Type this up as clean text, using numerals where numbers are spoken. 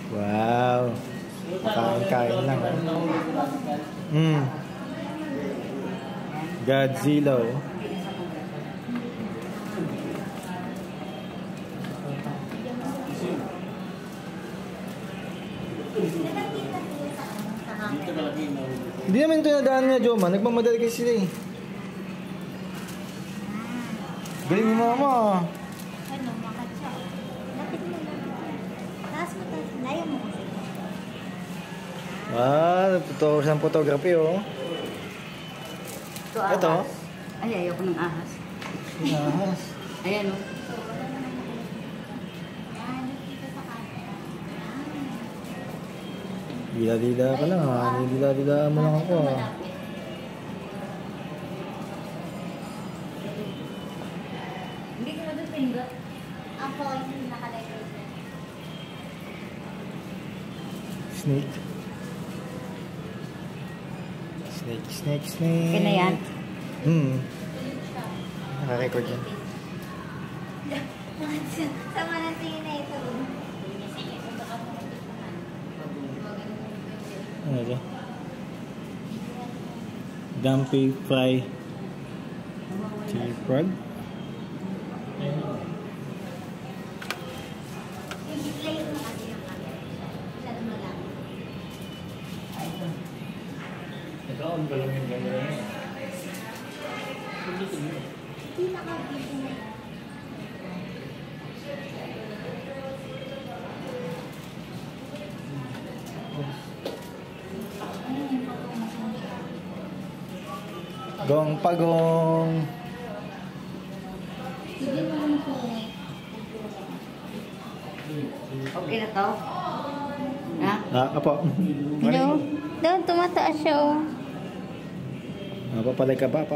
Wow. Kain-kain lang. Godzilla. Hindi naman ito nadaan niya, Joma. Nagmamadali kasi sila eh. Galing ni Mama. Ano, makatsa. Lapit mo lang. Taas mo, taas. Layo mo kasi. Totoo siyang photography, oh. Ito. Ay, ayoko ng ahas. Ahas. Ayan, oh. Dila-dila ka lang, ha? Dila-dila mo lang ako, ha? Hindi ko doon pindot. Ako yung nakalagay. Snake. Snake. Okay na yan? Naka-record yan. Sama na tingin na ito. Ano ito? Dumpy fry chili frog. Layo mo kasi yung camera. Masyado malaki. Nag-on ba lang yung camera niya? Hindi nakabili na. Gong pagong. Hindi mo naman kulay. Okay na to? Ha? Apo. Hello? Doon, tumataas siya, oh. Papalay ka ba?